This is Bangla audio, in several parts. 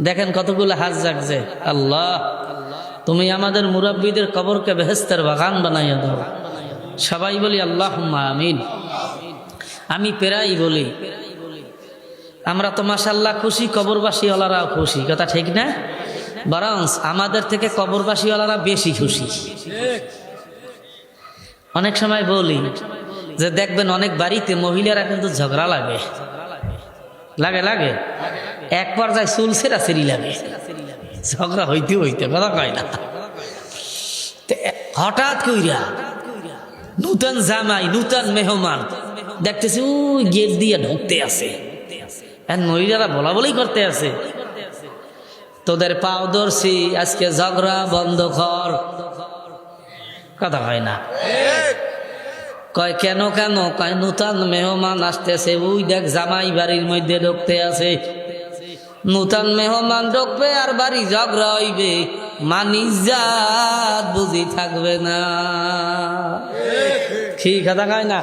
দেখেন কতগুলো হাত জাগছে। আল্লাহ, তুমি আমাদের মুরাব্বিদের কবরকে বেহেশতের বাগান বানাইয়া দাও। সবাই বলি আল্লাহুম্মা আমিন। আমি প্রায়ই বলি, আমরা তো মাশাআল্লাহ খুশি, কবরবাসীওয়ালারাও খুশি, কথা ঠিক না? বরং আমাদের থেকে কবরবাসীওয়ালারা বেশি খুশি। অনেক সময় বলি যে দেখবেন অনেক বাড়িতে মহিলারা কিন্তু ঝগড়া লাগে, লাগে লাগে এক পর্যায়ে চুল ছেঁড়াছেড়ি লাগে, ঝগড়া হইতে হইতে, কথা কয় না। হঠাৎ কইরা নূতন জামাই, নূতন মেহমান দেখতেছি ওই গেট দিয়ে ঢুকতে আছে, মহিলারা বলা বলি করতে আছে, তোদের পাও ধরছি, আজকে ঝগড়া বন্ধ কর, কথা হয় না। কয় কেন কেন? কয় নূতন মেহমান আসতেছে, ওই দেখ জামাই বাড়ির মধ্যে ঢুকতে আছে। নূতন মেহমান ঢুকবে আর বাড়ি ঝগড়া হইবে, মানিজ্জাত বুঝি থাকবে না, কি কথা কয় না?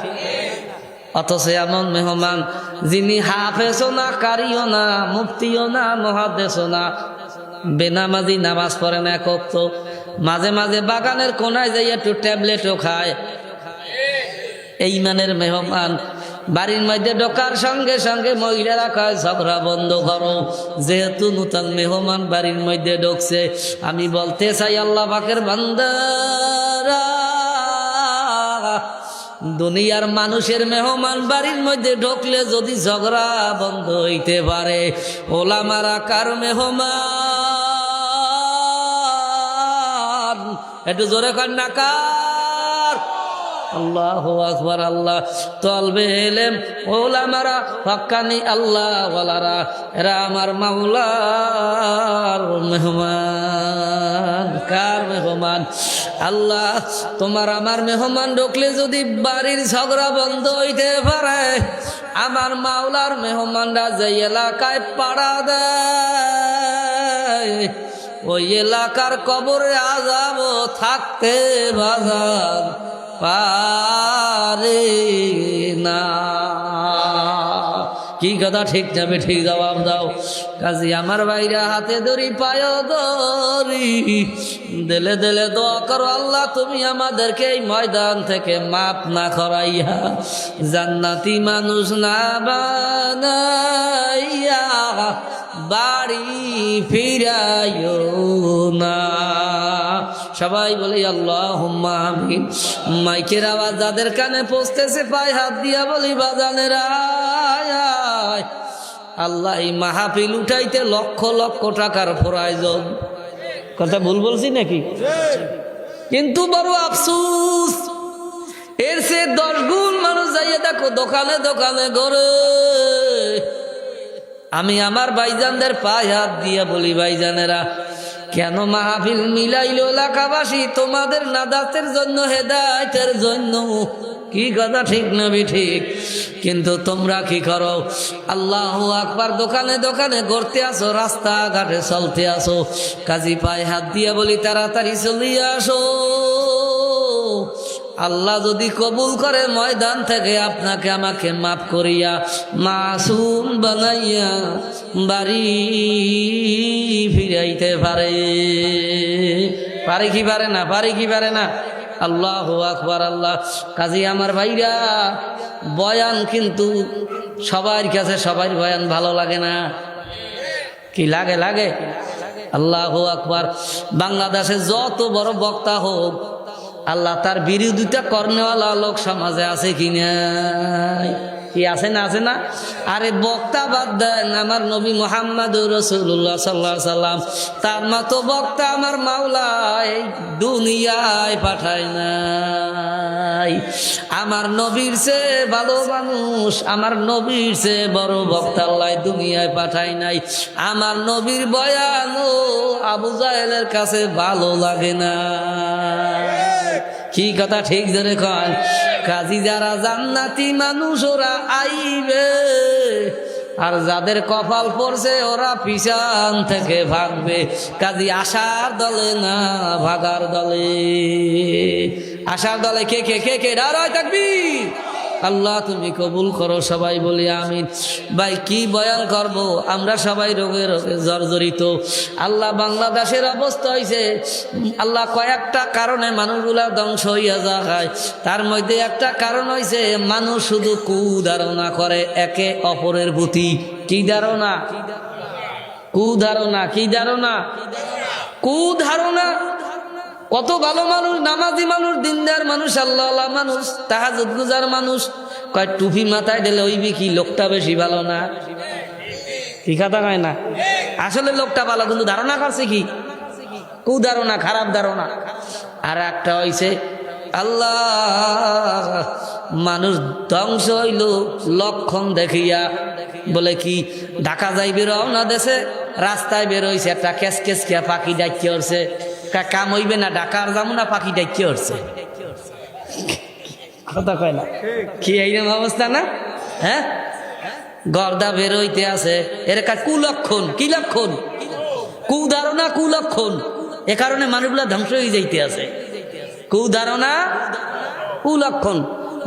অথচ এমন মেহমান যিনি হাফেজও না, কারিও না, মুফতিও না, মুহাদ্দিসও না, বেনামাজি, নামাজ পড়ে না এক ওয়াক্ত, মাঝে মাঝে বাগানের কোনায় যাই একটু ট্যাবলেটও খায়, এই মানের মেহমান বাড়ির মধ্যে ঢোকার সঙ্গে সঙ্গে মহিলারা কয় ঝগড়া বন্ধ করো, যেহেতু নূতন মেহমান বাড়ির মধ্যে ঢুকছে। আমি বলতে চাই আল্লাহ পাকের বান্দারা, দুনিয়ার মানুষের মেহমান বাড়ির মধ্যে ঢুকলে যদি ঝগড়া বন্ধ হইতে পারে, ওলামারা কার মেহমান? একটু জোরে কর না, কার? আল্লাহু আকবার। আল্লাহ তলবে এলেম ওলামারা, হক্কানি আল্লাহ ওয়ালারা, এরা আমার মাওলার মেহমান। কার মেহমান? আল্লাহ, তোমার আমার মেহমান ঢুকলে যদি বাড়ির ঝগড়া বন্ধ হইতে পারে, আমার মাওলার মেহমানরা যে এলাকায় পাড়া দেয়, ওই এলাকার কবরে আযাব থাকতে বাজার পারে না। কি কথা ঠিক যাবে? ঠিক জবাব দাও। কাজী আমার ভাইরা হাতে ধরি, পায় ধরি, দিলে দিলে দোয়া করো, আল্লাহ তুমি আমাদেরকে এই ময়দান থেকে মাপ না করাইয়া জান্নাতি মানুষ না বানাইয়া বাড়ি ফিরাইও না। সবাই বলি আল্লাহুম্মা আমিন। মাইকের আওয়াজ যাদের কানে পৌঁছতেছে পায়ে হাত দিয়া বলি বাজানেরা, আল্লাহ এই মাহফিল উঠাইতে লক্ষ লক্ষ টাকার প্রয়োজন। কথা ভুল বলছি নাকি? কিন্তু বড় আফসোস, এর সে 10 গুণ মানুষ যাইয়ে দেখো দোকানে দোকানে ঘরে। আমি আমার ভাইজানদের পায়ে হাত দিয়া বলি, ভাইজানেরা কেন মাহফিল মিলাইলো এলাকাবাসী? তোমাদের নাদাতের জন্য, হেদায়েতের জন্য। কি কথা ঠিক না ঠিক? কিন্তু তোমরা কি করো? আল্লাহু আকবার, দোকানে দোকানে ঘুরতে আসো, রাস্তাঘাটে চলতে আসো। কাজী পায়ে হাত দিয়া বলি তাড়াতাড়ি চলিয়ে আসো। আল্লাহ যদি কবুল করে ময়দান থেকে আপনাকে আমাকে মাফ করিয়া মাসুম বানাইয়া বাড়ি ফিরাইতে পারে। পারে কি পারে না? পারে কি পারে না? আল্লাহু আকবার। আল্লাহ। কাজী আমার ভাইরা, বয়ান কিন্তু সবার কাছে সবার বয়ান ভালো লাগে না। কি লাগে? লাগে। আল্লাহু আকবার। বাংলাদেশে যত বড় বক্তা হোক, আল্লাহ তার বিরোধিতা করনেওয়ালা লোক সমাজে আছে কি নাই? কি আছে না? আছে না? আরে বক্তা বাদ দেন, আমার নবী মুহাম্মদুর রাসূলুল্লাহ সাল্লাল্লাহু আলাইহি সাল্লাম, তার মতো বক্তা আমার মাওলা এই দুনিয়ায় পাঠায় নাই। আমার নবীর চেয়ে ভালো মানুষ, আমার নবীর চেয়ে বড় বক্তা আল্লাহ দুনিয়ায় পাঠায় নাই। আমার নবীর বয়ানও আবু জাহেলের কাছে ভালো লাগে না। কি কথা ঠিক ধরে কয়? কাজী যারা জান্নাতি মানুষ ওরা আইবে, আর যাদের কপাল পড়ছে ওরা পিছন থেকে ভাগবে। কাজী আশার দলে না, ভাগার দলে। আশার দলে কে কে কে কে? নারায়ে তাকবীর। আল্লাহ তুমি কবুল করো, সবাই বলি আমিন। ভাই কি বয়ান করব, আমরা সবাই রোগে রোগে জর্জরিত। আল্লাহ বাংলাদেশের অবস্থা হয়েছে আল্লাহ কয়েকটা কারণে মানুষগুলা ধ্বংস হইয়া যায়। তার মধ্যে একটা কারণ হয়েছে মানুষ শুধু কুধারণা করে একে অপরের প্রতি। কি ধারণা? কুধারণা। কি ধারণা? কুধারণা। কত ভালো মানুষ, নামাজি মানুষ, দিনদার মানুষ, আল্লাহ মানুষ, তাহাজ্জুদ গুজার মানুষ, কয় টুপি মাথায় দিলে হইবি কি, লোকটা বেশি ভালো না? কি কথা কয় না? আসলে লোকটা ভালো, কিন্তু ধারণা করছে কি? কুধারণা, খারাপ ধারণা। আর একটা হইছে আল্লাহ মানুষ ধ্বংস হইল লক্ষণ দেখিয়া। বলে কি, ঢাকা যাইবে রওনা দেশে, রাস্তায় বের হইছে একটা কেস কেস খেয়া পাখি ডাকি উঠছে। কাম হইবে না, ঢাকার যাবো না, পাখি ডাকি উঠছে। কথা কয় না? কি এইরকম অবস্থা না? হ্যাঁ, গর্দা বের হইতে আছে, এর কুলক্ষণ। কি লক্ষণ? কুধারণা, কুলক্ষণ। এ কারণে মানুষগুলা ধ্বংস হয়ে যাইতে আছে। কুধারণা, কুলক্ষণ।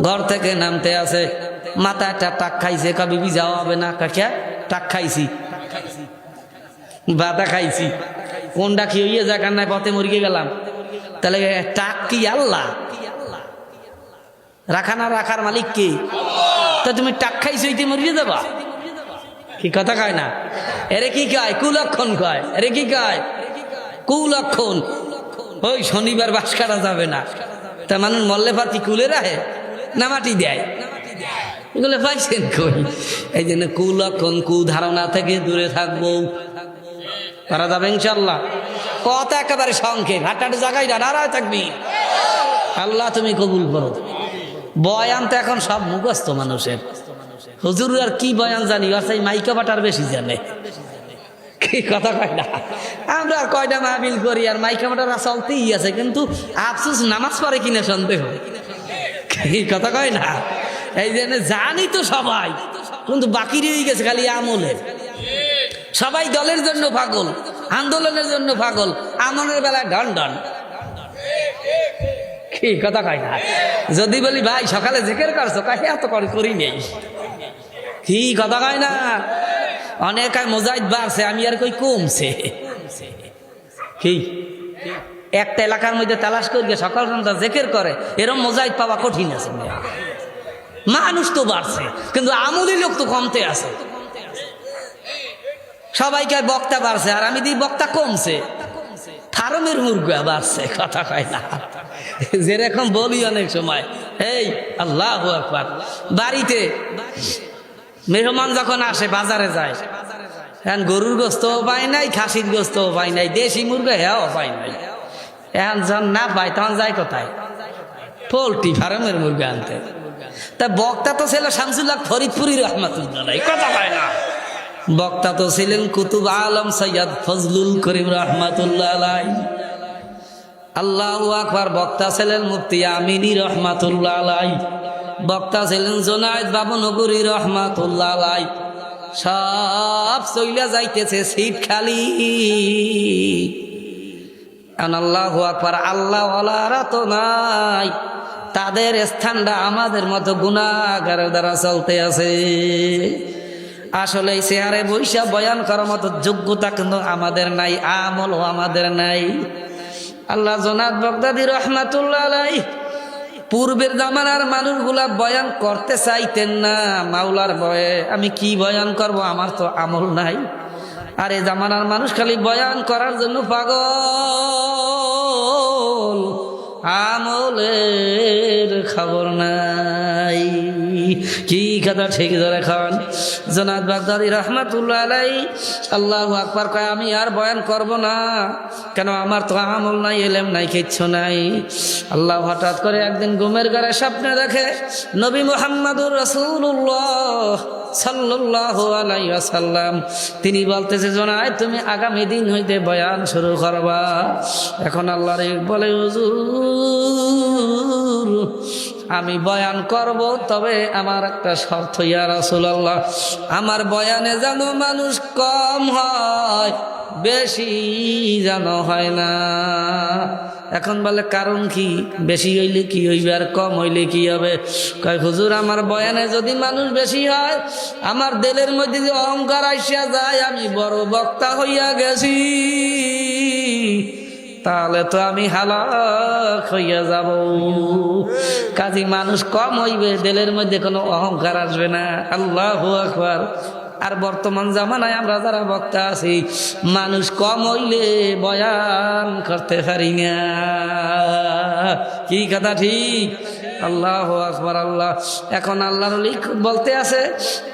ঘর থেকে নামতে আছে, মাথা একটা টাক খাইছে, বিবি যাওয়া হবে না, কাকিয়া টাক খাইছি, বাতা খাইছি, কোনটা কি হইয়ে যাক নাই, পথে মরিয়ে গেলাম। তাহলে টাক কি আল্লাহ? রাখা না রাখার মালিক কি? তা তুমি টাক খাইছো ইতে মরিয়ে যাবা? কি কথা কয় না? এরে কি কয়? কুলক্ষণ কয়। এরে কি কয়? কুলক্ষণ। ওই শনিবার বাস কাটা যাবে না, তা মানুষ মল্লে পাতি কুলে রাখে না মাটি দেয়? এগুলো পাইছেন কই? এই জন্য কুলক্ষণ, কুধারণা থেকে দূরে থাকবো। করা যাবে ইনশাল্লাহ। কথা একেবারে সংক্ষেপ, হাঁটাহাঁটি জায়গায় দাঁড়ায় থাকবি। আল্লাহ তুমি কবুল করো। বয়ান তো এখন সব মুখস্থ মানুষের। হুজুর আর কি বয়ান জানি, আর সেই মাইকা বাটার বেশি জানে। কি কথা কয় না? আমরা আর কয়টা মাহফিল করি, আর মাইকা বাটারা চলতেই আছে, কিন্তু আফসোস নামাজ পড়ে কিনা সন্দেহ। কি কথা কয় না? এই জন্য জানি তো সবাই, কিন্তু বাকি রয়ে গেছে খালি আমলের। সবাই দলের জন্য পাগল, আন্দোলনের জন্য পাগল, আমলের বেলায় ডন ডন। কি কথা কয় না? যদি বলি ভাই সকালে জিকির করছো, কাকে এত করি নেই। কি কথা কয় না? অনেক মুজাহিদ বাড়ছে, আমি আর কই কমছে। কি একটা এলাকার মধ্যে তালাশ করিয়ে সকাল সন্ধ্যা জিকির করে, এরকম মুজাহিদ পাওয়া কঠিন আছে। মানুষ তো বাড়ছে, কিন্তু আমলি লোক তো কমতে আছে। সবাইকে বক্তা বাড়ছে, আর আমি দিই বক্তা কমছে। ফার্মের মুরগা বাড়ছে। কথা কয় না? যেরকম বলি অনেক সময়, এই আল্লাহু আকবার, বাড়িতে মেহমান যখন আসে, বাজারে যায়, এখন গরুর গোস্তও পায় নাই, খাসির গোস্তও পায় নাই, দেশি মুরগা হ্যাঁ পায় নাই। এখন যখন না পায় তখন যায় কোথায়? পোল্ট্রি ফার্মের মুরগা আনতে। তা বক্তা তো ছিল শামসুল হক ফরিদপুরি রহমাতুল্লাহ। কথা কয় না? বক্তা তো ছিলেন কুতুব আলম সৈয়দ ফজলুল করিম রহমাতুল্লাহ আলাই। আল্লাহু আকবার। বক্তা ছিলেন মুফতি আমিনী রহমাতুল্লাহ আলাই। বক্তা ছিলেন জোনায়েদ বাবুনগরী রহমাতুল্লাহ আলাই। সব চইলা যাইতেছে, সিট খালি। আল্লাহু আকবার। আল্লাহওয়ালারা তো নাই, তাদের স্থানটা আমাদের মতো গুনাহগারের দ্বারা চলতে আছে। আসলে চেয়ারে বৈশা বয়ান করার মতো যোগ্যতা কিন্তু আমাদের নাই, আমলও আমাদের নাই। আল্লাহ জনাদ বাগদাদী রহমাতুল্লাহ আলাইহি পূর্বের জামানার মানুষগুলা বয়ান করতে চাইতেন না, মাওলার ভয়ে। আমি কি বয়ান করব, আমার তো আমল নাই। আর এই জামানার মানুষ খালি বয়ান করার জন্য পাগল, আমলের খবর নাই। কি কথা ঠিক ধরে খান? জনাদ বাগদাদী রহমাতুল্লাহ আলাইহি আল্লাহু আকবার কয়, আমি আর বয়ান করব না। কেন? আমার তো আমল নাই, এলেম নাই, কিচ্ছু নাই। আল্লাহ হঠাৎ করে একদিন ঘুমের ঘরে স্বপ্নে দেখে নবী মুহাম্মদুর রাসূলুল্লাহ সাল্লাল্লাহু আলাইহি ওয়াসাল্লাম তিনি বলতেছে, জনায় তুমি আগামী দিন হইতে বয়ান শুরু করবা। এখন আল্লাহর বলে, হুজুর আমি বয়ান করব, তবে আমার একটা শর্ত ইয়া রাসূলুল্লাহ, আমার বয়ানে যেন মানুষ কম হয়, বেশি যেন হয় না। এখন বলে কারণ কি? বেশি হইলে কি হইবে আর কম হইলে কি হবে? কয় হুজুর আমার বয়ানে যদি মানুষ বেশি হয়, আমার দিলের মধ্যে যে অহংকার আইসা যায়, আমি বড় বক্তা হইয়া গেছি, তাহলে তো আমি হালাক হইয়া যাব। কাজী মানুষ কম হইবে, দিলের মধ্যে কোনো অহংকার আসবে না। আল্লাহু আকবার। আর বর্তমান জামানায় আমরা যারা বক্তা আছি, মানুষ কম হইলে বয়ান করতে পারি না। কি কথা ঠিক? আল্লাহু আকবার। আল্লাহ এখন আল্লাহর ওলি বলতে আছে,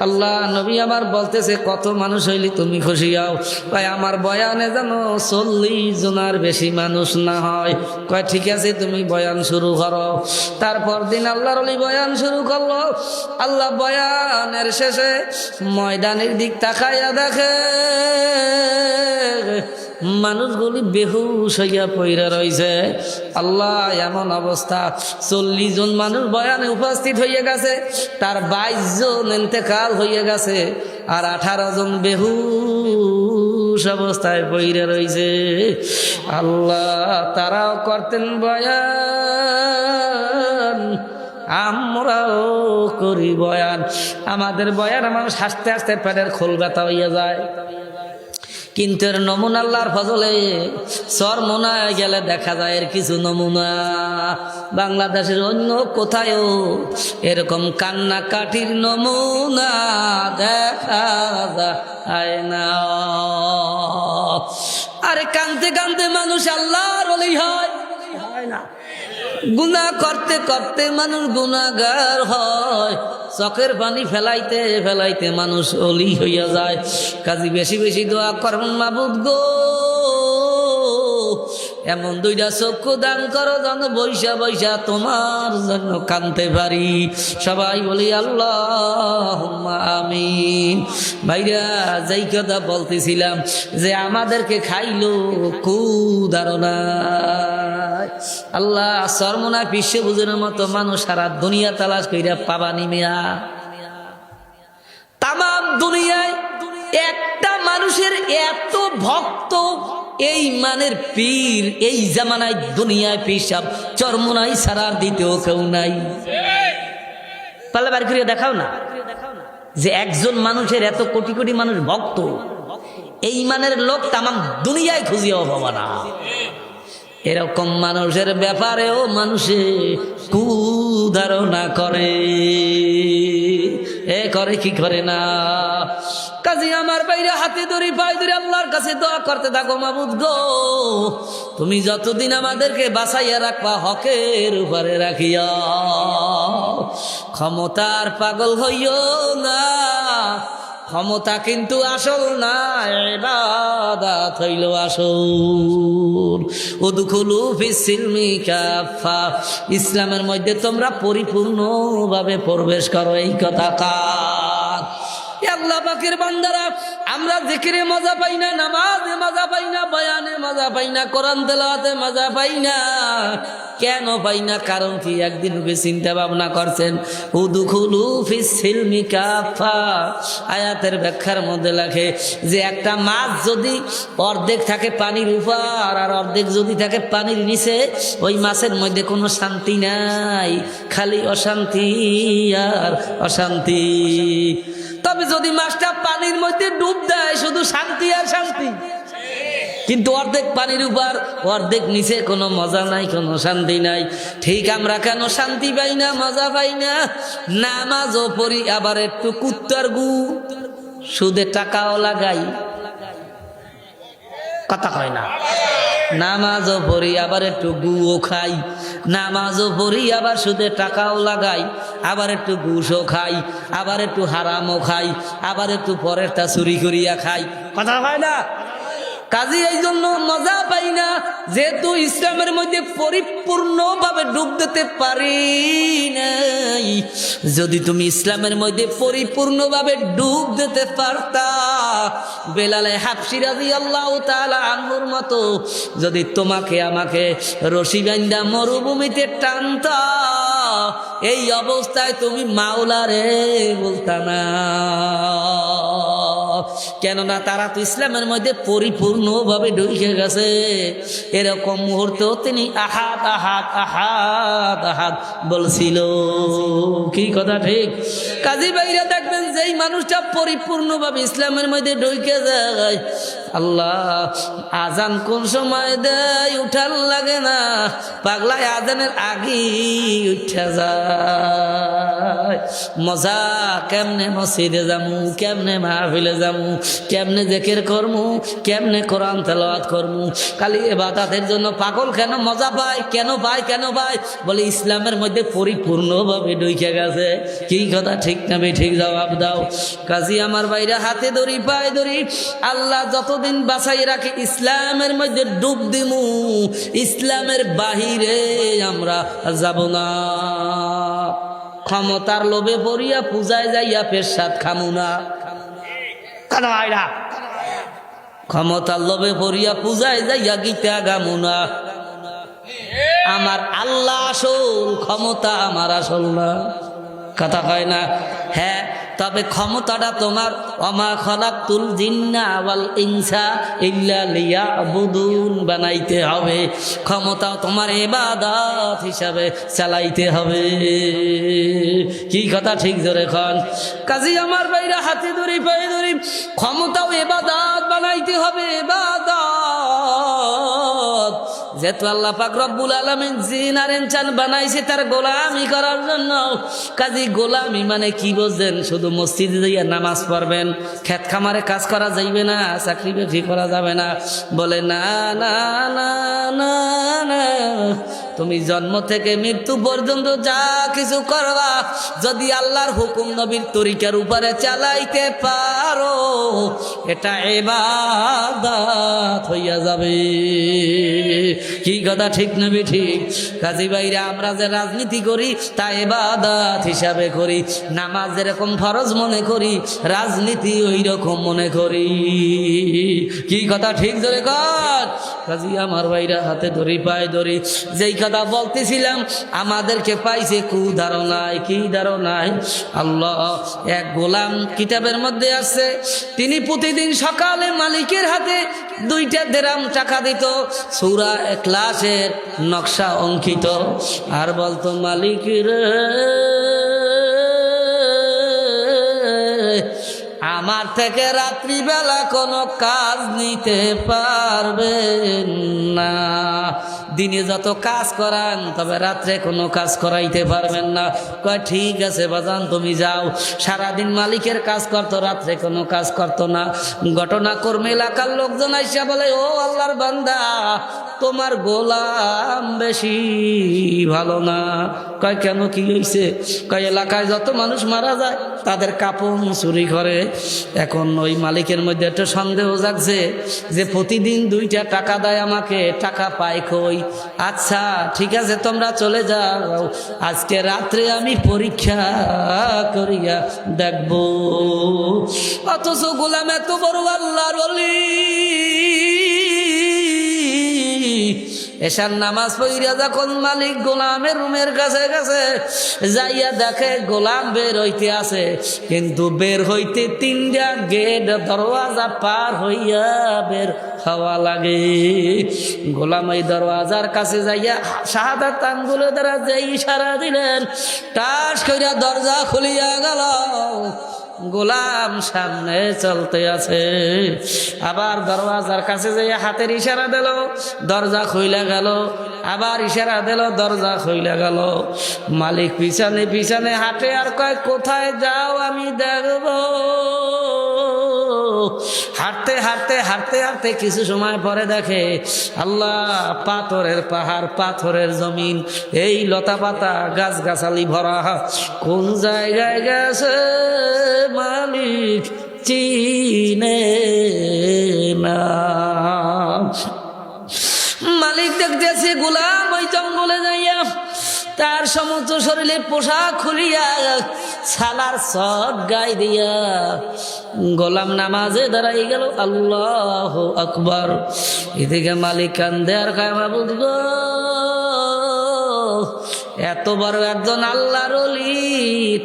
আল্লাহ নবী আমার বলতেছে, কত মানুষ হইলে তুমি খুশি হও? ভাই আমার বয়ানে যেন 40 জনের বেশি মানুষ না হয়। কয় ঠিক আছে, তুমি বয়ান শুরু করো। তারপর দিন আল্লাহর ওলি বয়ান শুরু করলো। আল্লাহ বয়ানের শেষে ময়দানের দিক তাকাইয়া দেখে মানুষগুলি বেহুশ হইয়া পইরা রয়েছে। আল্লাহ এমন অবস্থা, 40 জন মানুষ বয়ানে উপস্থিত হইয়া গেছে, তার 22 জন ইন্তেকাল হইয়া গেছে, আর 18 জন বেহুশ অবস্থায় পইরা রয়েছে। আল্লাহ তারাও করতেন বয়ান, আমরাও করি বয়ান। আমাদের বয়ান মানুষ হাসতে হাসতে পেটের খোল ব্যথা হইয়া যায়, কিন্তু এর নমুনা আল্লাহর ফজলে চরমোনায় গেলে দেখা যায় এর কিছু নমুনা। বাংলাদেশের অন্য কোথায়ও এরকম কান্নাকাটির নমুনা দেখা যায় না। আরে কানতে কানতে মানুষ আল্লাহর ওলি হয় না, গুনাহ করতে করতে মানুষ গুনাহগার হয়, চোখের পানি ফেলাইতে ফেলাইতে মানুষ ওলি হইয়া যায়। কাজী বেশি বেশি দোয়া করুন, মাবুদ গো এমন 2টা চক্ষু দান করো যেন বৈশা বৈশা তোমার জন্য কানতে পারি। সবাই বলি আল্লাহুম্মা আমিন। ভাইরা, যেই কথা বলতেছিলাম যে আমাদেরকে খাইলো কুদারণা, আল্লাহ সরমনা বিশ্বে বুঝের মতো মানুষ সারা দুনিয়া তালাশ কইরা পাবানি মিয়া। তাম দুনিয়ায় একটা মানুষের এত ভক্ত, এই মানের পীর এই জামানায় দুনিয়ায় পিসাব চরমোনাই সারা দ্বিতীয় কেউ নাই। পাল্লা বার করে দেখাও না যে একজন মানুষের এত কোটি কোটি মানুষ ভক্ত, এই মানের লোক তামাম দুনিয়ায় খুঁজিও পাবা না। এরকম মানুষের ব্যাপারেও মানুষে কুধারণা করে, এ করে কি করে না। কাজী আমার বাইরে হাতে ধরি পায়ে ধরে আল্লাহর কাছে দোয়া করতে থাকো, মাবুদ গো তুমি যতদিন আমাদেরকে বাঁচাইয়া রাখবা হকের উপরে রাখিয়া, ক্ষমতার পাগল হইও না। ক্ষমতা কিন্তু আসল না, ইবাদত হইল আসল। উদখুলু ফিস-সিলমি কাফা, ইসলামের মধ্যে তোমরা পরিপূর্ণভাবে প্রবেশ করো। এই কথা কার? আল্লাহ পাকের বান্দারা, আমরা জিকিরে মজা পাই না, নামাজে মজা পাই না, বয়ানে মজা পাই না, কোরআন তেলাওয়াতে মজা পাই না। কেন পাই না? কারণ কি? একদিন চিন্তা ভাবনা করছেন? উদখুলু ফিস-সিলমি কাফা আয়াতের ব্যাখ্যার মধ্যে লেখে যে একটা মাছ যদি অর্ধেক থাকে পানির উপর আর অর্ধেক যদি থাকে পানির নিচে, ওই মাছের মধ্যে কোনো শান্তি নাই, খালি অশান্তি আর অশান্তি। তবে যদি মাছটা পানির মধ্যে ডুব দেয়, শুধু শান্তি আর শান্তি। কিন্তু অর্ধেক পানির উপর অর্ধেক নিচে, কোনো মজা নাই, কোনো শান্তি নাই। ঠিক আমরা কেন শান্তি পাই না, মজা পাই না? নামাজও পড়ি, আবার একটু কুত্তার গু, সুদে টাকাও লাগাই, কথা কয় না। নামাজও পড়ি, আবার একটু গুও খাই, নামাজও পড়ি, আবার সুদে টাকাও লাগাই, আবার একটু ঘুষও খাই, আবার একটু হারামও খাই, আবার একটু পরেরটা চুরি করিয়া খাই, কথা হয় না? কাজী এই জন্য মজা পাই না, যেহেতু ইসলামের মধ্যে পরিপূর্ণভাবে ডুব দিতে পারি নাই। যদি তুমি ইসলামের মধ্যে পরিপূর্ণভাবে ডুব দিতে পারতা, বেলালে হাবশী রাদিয়াল্লাহু তাআলা আনহুর মতো যদি তোমাকে আমাকে রশি বাঁধা মরুভূমিতে টানতা, এই অবস্থায় তুমি মাওলারে বলতা না। কেননা তারা তো ইসলামের মধ্যে পরিপূর্ণভাবে ঢুকে গেছে। এরকম মুহূর্তেও তিনি আহাদ আহাদ আহাদ আহাদ বলছিল। কি কথা ঠিক? কাজী ভাইরা দেখবেন যেই মানুষটা পরিপূর্ণভাবে ইসলামের মধ্যে ঢুকে যায়, আল্লাহ আজান কোন সময় দেয় উঠার লাগে না, পাগলায় আজানের আগেই উঠা যায়। মজা কেমনে মসজিদে যামু, কেমনে মাহফিলে যামু, কেমনে জিকির করমু, কেমনে কোরআন তেলাওয়াত করমু। খালি ইবাদতের জন্য পাগল কেন মজা পায়? কেন পায়? কেন পায়? বলে ইসলামের মধ্যে পরিপূর্ণভাবে ঢুকে গেছে। কি কথা ঠিক না ঠিক? জবাব দাও। কাজী আমার ভাইরা, হাতে ধরি পায়ে ধরি, আল্লাহ যতদিন বাঁচাই রাখে ইসলামের মধ্যে ডুব দিমু, ইসলামের বাহিরে আমরা যাব না। ক্ষমতার লোভে পড়িয়া পূজায় যাইয়া পেশাদ খামু না। ক্ষমতার লোভে পড়িয়া পূজায় যাইয়া গীতা গামু না। আমার আল্লাহ আসল, ক্ষমতা আমার আসল না। কথা কয় না? হ্যাঁ, তবে ক্ষমতাটা তোমার ওমা খালাকতুল জিন্না ওয়াল ইনসা ইল্লা লিয়াবুদুন বানাইতে হবে। ক্ষমতা তোমার ইবাদত হিসাবে চালাইতে হবে। কি কথা ঠিক? জোরে খান। কাজী আমার ভাইরা, হাতে ধরি পায়ে ধরি, ক্ষমতাও ইবাদত বানাইতে হবে। ইবাদত যেহেতু আল্লাহ পাক রব্বুল আলামিন জিন আর ইনসান বানাইছে তার গোলামি করার জন্য। কাজী গোলামি মানে কি বোঝেন? শুধু মসজিদে যাইয়া নামাজ পড়বেন, খেত খামারে কাজ করা যাইবে না, চাকরি বাকরি করা যাবে না। বলে না না না না না, তুমি জন্ম থেকে মৃত্যু পর্যন্ত যা কিছু করবা, যদি আল্লাহর হুকুম নবীর তরিকার উপরে চালাইতে পারো, এটা ইবাদত হইয়া যাবে। কি কথা ঠিক না ঠিক? কাজী ভাইরা, আমরা যে রাজনীতি করি তা ইবাদত হিসাবে করি। নামাজ যেরকম ফরজ মনে করি, রাজনীতি ওই রকম মনে করি। কি কথা ঠিক? জোরে কর। কাজী আমার ভাইরা, হাতে ধরি পায়ে ধরি, যেই কথা বলতেছিলাম, আমাদেরকে পাইছে কুধারণায়। কি ধারণায়? আল্লাহ এক গোলাম কিতাবের মধ্যে আছে, তিনি প্রতিদিন সকালে মালিকের হাতে 2টা দিরহাম টাকা দিত, সূরা ইখলাসের নকশা অঙ্কিত, আর বলতো, মালিক রে, আমার থেকে রাত্রিবেলা কোনো কাজ নিতে পারবেন না। দিনে যত কাজ করান, তবে রাত্রে কোনো কাজ করাইতে পারবেন না। কয় ঠিক আছে বাজান, তুমি যাও। সারাদিন মালিকের কাজ করতো, রাত্রে কোনো কাজ করতো না। ঘটনাক্রমে এলাকার লোকজন আইসা বলে, ও আল্লাহর বান্দা, তোমার গোলাম বেশি ভালো না। কয় কেন, কি হয়েছে? কয় এলাকায় যত মানুষ মারা যায় তাদের কাপড় চুরি করে। এখন ওই মালিকের মধ্যে একটা সন্দেহ জাগছে যে প্রতিদিন 2টা টাকা দেয় আমাকে, টাকা পায় কই? আচ্ছা ঠিক আছে, তোমরা চলে যাও, আজকে রাত্রে আমি পরীক্ষা করিয়া দেখব। অথচ গোলাম এত বড় আল্লাহর ওলি, এশার নামাজ পড়িয়া যখন মালিক গোলামের রুমের কাছে গেছে, যাইয়া দেখে গোলাম বের হইতে আছে, কিন্তু বের হইতে 3টা গেট দরওয়াজা পার হইয়া বের হওয়া লাগে। গোলাম এই দরওয়াজার কাছে যাইয়া শাহাদাত আঙ্গুলে দ্বারা যে ইশারা দিলেন, টাস কইরা দরজা খুলিয়া গেল। গোলাম সামনে চলতে আছে, আবার দরওয়াজার কাছে যাইয়া হাতের ইশারা দিল, দরজা খুইলা গেল। আবার ইশারা দিল, দরজা খুইলা গেল। মালিক পিছনে পিছনে হাঁটে আর কয়, কোথায় যাও আমি দেখব। হাঁটতে হাঁটতে হাঁটতে হাঁটতে কিছু সময় পরে দেখে, আল্লাহ, পাথরের পাহাড়, পাথরের জমিন, এই লতা পাতা গাছ গাছালি ভরা। কোন জায়গায় গেছে মালিক চিনে না। মালিক দেখতেছে গোলাম ওই জঙ্গলে যাইয়া তার সমস্ত শরীরে পোশাক খুলিয়া, সালার সব গায়ে দিয়া গোলাম নামাজে দাঁড়াই গেল। আল্লাহু আকবার। এদিকে মালিক কান্দে আর কয়, মাবুদ গো, এত বড় একজন আল্লাহর ওলি,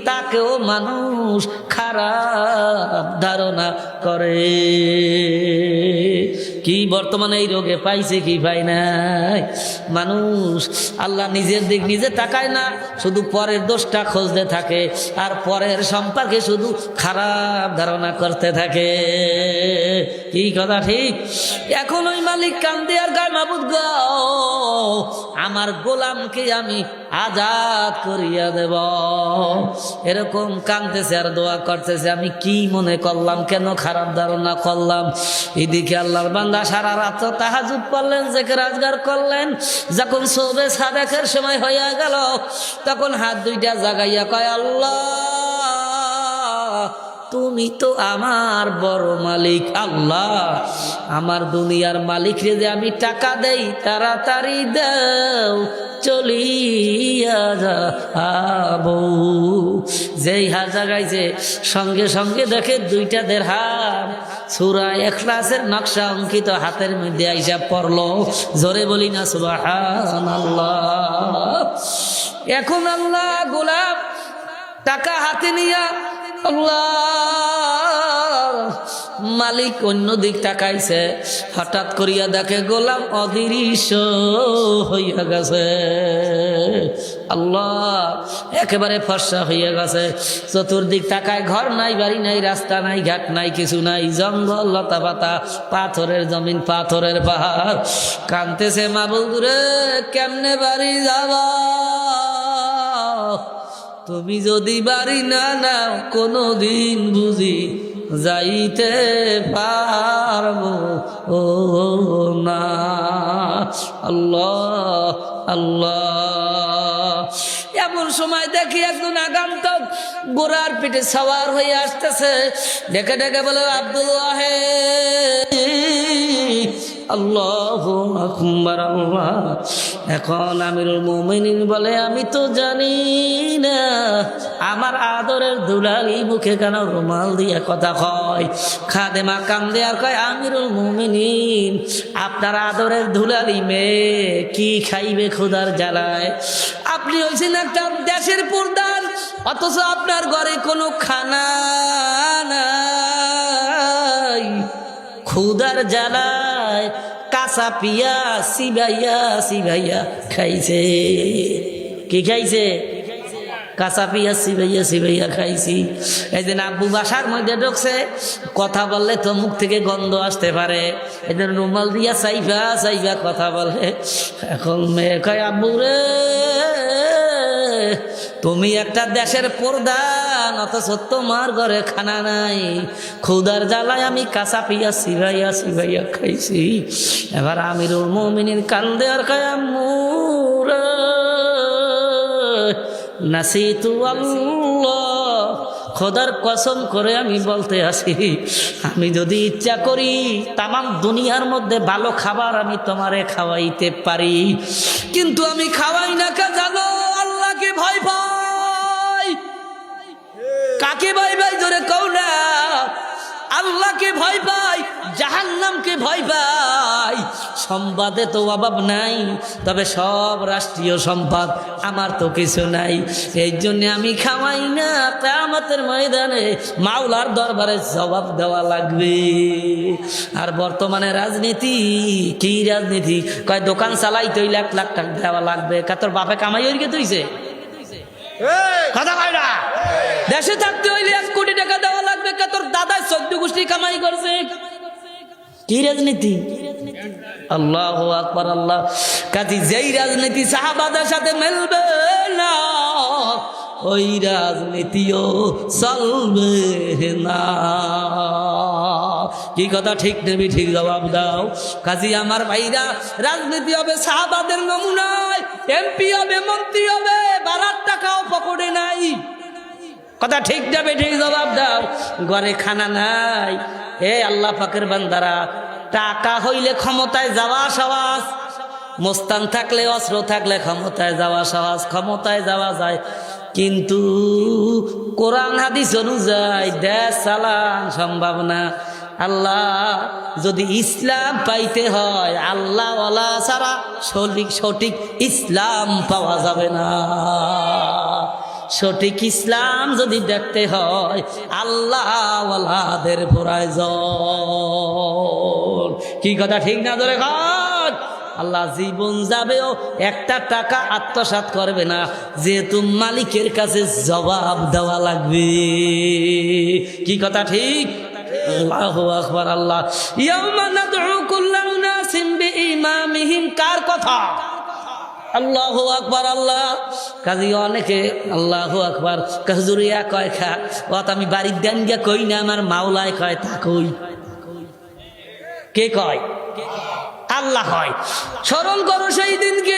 তাকেও মানুষ খারাপ ধারণা করে। কি বর্তমানে এই রোগে পাইছে কি পাই নাই মানুষ? আল্লাহ নিজের দিক নিজে তাকায় না, শুধু পরের দোষটা খুঁজতে থাকে আর পরের সম্পর্কে শুধু খারাপ ধারণা করতে থাকে। কি কথা ঠিক? এখন ওই মালিক কান্দে আর গায়, মাবুদ গো, আমার গোলামকে আমি আজাদ করিয়া দেব। এরকম কাঁদতেছে আর দোয়া করতেছে, আমি কি মনে করলাম, কেন খারাপ ধারণা করলাম? এদিকে আল্লাহর বান্দা সারা রাত তাহাজ্জুদ পড়লেন, জিকির আজগার করলেন। যখন সুবহে সাদেকের সময় হইয়া গেল, তখন হাত দুইটা জাগাইয়া কয়, আল্লাহ তুমি তো আমার বড় মালিক। আল্লাহ, আমার দুনিয়ার মালিক রে যে আমি টাকা দেই, তাড়াতাড়ি দাও, চলিয়া যাবো। যেই হাত জাগাইছে, সঙ্গে সঙ্গে দেখে দুইটা দিরহাম সূরা ইখলাসের নকশা অঙ্কিত হাতের মধ্যে আইসা পড়লো। জোরে বলি না সুবহানাল্লাহ। এখন আল্লাহ গোলাম টাকা হাতে নিয়া, আল্লাহ মালিক অন্য দিক তাকাইছে, হঠাৎ করিয়া দেখে গোলাম অদৃশ্য হইয়া গেছে। আল্লাহ একেবারে ফর্সা হইয়া গেছে। চতুর্দিক তাকায়, ঘর নাই, বাড়ি নাই, রাস্তা নাই, ঘাট নাই, কিছু নাই, জঙ্গল, লতা পাতা, পাথরের জমিন, পাথরের পাহাড়। কাঁদতেছে, মাবুদ রে কেমনে বাড়ি যাবা? তুমি যদি বাড়ি না নাও, কোনদিন বুঝি যাইতে পারবো ও না। আল্লাহ আল্লাহ। এমন সময় দেখি একজন আগন্তুক ঘোড়ার পিঠে সওয়ার হয়ে আসতেছে। ডেকে ডেকে বলে, আব্দুল্লাহ আল্লাহু আকবার আল্লাহ। এখন আমিরুল মুমিনিন বলে, আমি তো জানি না আমার আদরের দুলালি মুখে কেন রুমাল দিয়ে কথা কয়। খাদেমা কান্দে আর কয়, আমিরুল মুমিনিন আপনার আদরের দুলালি মেয়ে কি খাইবে ক্ষুধার জ্বালায়? আপনি হয়েছেন একটা দেশের প্রধান, অথচ আপনার ঘরে কোনো খানা নাই। ক্ষুধার জ্বালায় কাঁচা পিয়া সিবাইয়া সিবাইয়া খাইছে। কি খাইছে? কাঁচা পিয়া সিবাইয়া সিবাইয়া খাইছি। এই দিন আব্বু বাসার মধ্যে ঢুকছে, কথা বললে তো মুখ থেকে গন্ধ আসতে পারে, এই দিন রুমাল দিয়া চাইবা চাইবা কথা বলে। এখন মেয়ে কয়, আব্বু রে তুমি একটা দেশের প্রধান, অথচ তোমার ঘরে খানা নাই। ক্ষুধার জ্বালায় আমি কাঁচা পিয়া সিবাইয়া সিবাইয়া খাইছি। এবার আমিরুল মুমিনিন কান্দে আর কয়, আম্মু রে নাসিতু আল্লাহ, খোদার কসম করে আমি বলতে আসি, আমি যদি ইচ্ছা করি তামাম দুনিয়ার মধ্যে ভালো খাবার আমি তোমারে খাওয়াইতে পারি, কিন্তু আমি খাওয়াই না। কে জানো? আল্লাহকে ভয় পাই। কাকে ভয় পাই? জোরে কও না। আল্লাহকে ভয় পাই, জাহান্নামকে ভয় পাই। সম্পদে তো অভাব নাই, তবে সব রাষ্ট্রীয় সম্পদ, আমার তো কিছু নাই। এই জন্য আমি খাওয়াই না। কিয়ামতের ময়দানে মাওলার দরবারে জবাব দেওয়া লাগবে। আর বর্তমানে রাজনীতি কি রাজনীতি? কয় দোকান চালাইতে হইলে 1 লাখ টাকা দেওয়া লাগবে। তোর বাপে কামাই হইকে তুইছে কথা কয় না। দেশে থাকতে হইলে 1 কোটি টাকা দেওয়া লাগবে। তোর দাদা 14 গোষ্ঠী কামাই করছে। কি রাজনীতি? আল্লাহু আকবার আল্লাহ। কাজী যেই রাজনীতি সাহাবাদের সাথে মিলবে না, ওই রাজনীতিও চলবে না। কি কথা ঠিক নেবি? ঠিক জবাব দাও। কাজী আমার ভাইরা, রাজনীতি হবে সাহাবাদের নমুনায়। এমপি হবে, মন্ত্রী হবে, বারার টাকাও পকেটে নাই। কথা ঠিক যাবে? ঠিক জবাব দাও। ঘরে খানা নাই। এ আল্লাহ পাকের বান্দারা, টাকা হইলে ক্ষমতায় যাওয়া সহজ, মোস্তান থাকলে, অস্ত্র থাকলে ক্ষমতায় যাওয়া সহজ, ক্ষমতায় যাওয়া যায়। কিন্তু কোরআন হাদিস অনুযায়ী দেশ চালান সম্ভব না। আল্লাহ যদি ইসলাম পাইতে হয় আল্লাহ ওয়ালা ছাড়া সঠিক ইসলাম পাওয়া যাবে না। সঠিক ইসলাম যদি দেখতে হয় আল্লাহ ওয়ালাদের প্রয়োজন। কি কথা ঠিক না? ধরে খান আল্লাহ জীবন যাবেও একটা টাকা আত্মসাৎ করবে না, যেহেতু মালিকের কাছে জবাব দেওয়া লাগবে। কি কথা ঠিক? আল্লাহু আকবার। আল্লাহ ইয়াউমা নাদউ কুল্লা উনাসিন বিইমামিহিম, কার কথা? আল্লাহু আকবার। আল্লাহ কাজী অনেকে আল্লাহু আকবার কাজুরিয়া কয় খা অত আমি বাড়ির দেন গিয়া কই না, আমার মাওলায় কয় তা কই। কে কয়? আল্লাহ হয়। স্মরণ করো সেই দিনকে,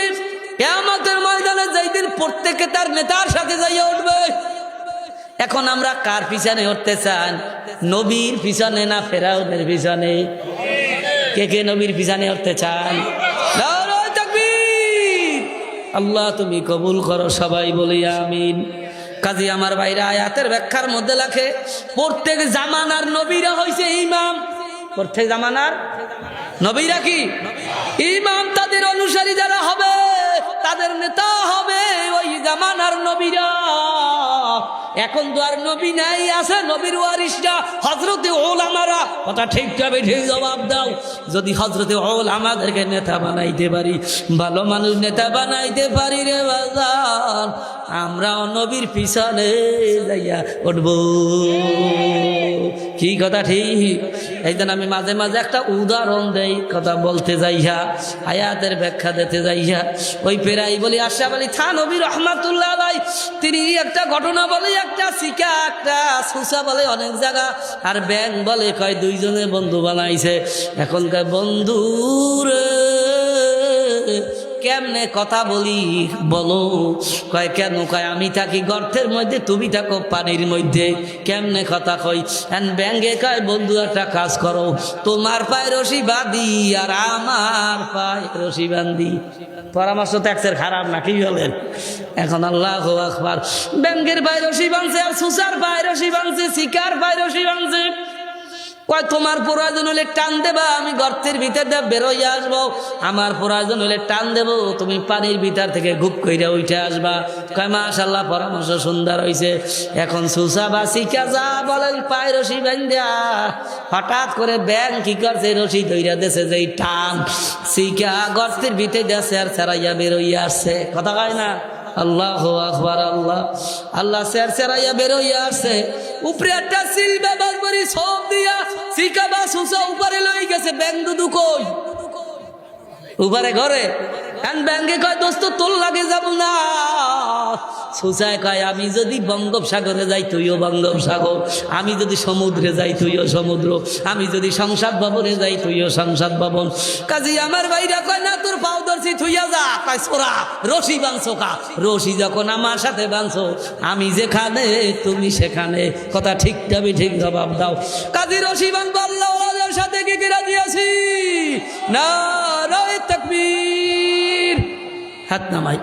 কিয়ামতের ময়দানে যেই দিন প্রত্যেকে তার নেতার সাথে যাইয়া উঠবে। এখন আমরা কার পিছনে উঠতে চান? নবীর পিছনে না ফেরাউনের পিছনে? কে কে নবীর পিছনে উঠতে চান? নারায়ে তাকবীর। আল্লাহ তুমি কবুল করো, সবাই বলি আমিন। কাজী আমার ভাইরা, আয়াতের ব্যাখ্যার মধ্যে লেখে প্রত্যেক জামানার নবীরা হইছে ইমাম। প্রত্যেক জামানার নবীরা কি ইমাম? তাদের অনুসারী যারা হবে, তাদের নেতা হবে ওই জামানার নবীরা। এখন তো আর নবী নাই, আছে নবীর ওয়ারিসরা, হযরতে উলামারা। কথা ঠিক যাবে, ঠিক জবাব দাও। যদি হযরতে উলামাদেরকে নেতা বানাইতে পারি, ভালো মানুষ নেতা বানাইতে পারি রে বাজার, আমরাও নবীর পিছনে যাইয়া উঠবো। কি কথা ঠিক? এইদিন আমি মাঝে মাঝে একটা উদাহরণ দেই, কথা বলতে যাইয়া, আয়াতের ব্যাখ্যা দিতে যাইয়া। ওই পেরাই বলি আশরাফ আলী থানভী রহমাতুল্লাহ আলাইহি, তিনি একটা ঘটনা বলে, একটা শিকা, একটা সুসা বলে অনেক জায়গা, আর ব্যাং বলে কয় দুইজনে বন্ধু বানাইছে। এখনকার বন্ধুর কেমনে কথা বলি বলো? কয় কেন? কয় আমি থাকি গর্তের মধ্যে, তুমি থাকো পানির মধ্যে, কেমনে কথা কই? ব্যাঙ্গে কয় বন্ধু একটা কাজ করো, তোমার পায়ে রশি বাঁধি আর আমার পায়ে রশি বাঁধি। পরামর্শ তো একসের খারাপ না, কি বলেন? এখন আল্লাহু আকবার, ব্যাঙ্গের পায়ে রশি বাঁধছে আর সুসার পায়ে রশি বাঁধছে, শিকার পায়ে রশি বাঁধছে। কয় তোমার প্রয়োজন হলে টান দেবা, আমি গর্তের ভিতর দিয়ে বেরোইয়া আসবো। আমার প্রয়োজন হলে টান দেবো, তুমি পানির ভিতর থেকে ঘুপ কইরা উঠে আসবা। কয় মাশাআল্লাহ, পরামর্শ সুন্দর হয়েছে। এখন সুসা বা শিকা যা বলেন পায়ে রশি বাঁধা, হঠাৎ করে ব্যাং কি করছে, রশি ধইরা দেশে যেই টান, শিকা গর্তের ভিতরে দেশে আর ছাড়াইয়া বেরোইয়া আসছে। কথা কয় না? আল্লাহু আকবার। আল্লাহ আল্লাহ স্যার সেরাইয়া বেরোইয়া আসছে। উপরে একটা সিল ব্যবহার করি সব দিয়া শিকা বা সুসা উপরে লই গেছে। ব্যাং দুদু কই? উপরে ঘরে। ব্যাঙ্গে কয় দোস্ত তোর লাগে যাব না। সুসায় কয় আমি যদি বঙ্গোপসাগরে যাই তুইও বঙ্গোপসাগর, আমি যদি সমুদ্রে যাই তুইও সমুদ্র, আমি যদি সংসদ ভবনে যাই তুইও সংসদ ভবন। কাজী আমার ভাইরা কয় না তোর পাও ধরছি থুইয়া যা। কয় সোরা রশি বাঁধছো কা? রশি যখন আমার সাথে বাঁধছো, আমি যেখানে তুমি সেখানে। কথা ঠিক যাবে, ঠিক জবাব দাও। কাজী রশি বাঁধবো আল্লাহর সাথে, কি কি রাজি আছি? নারায়ে তাকবীর। হাত নামাই।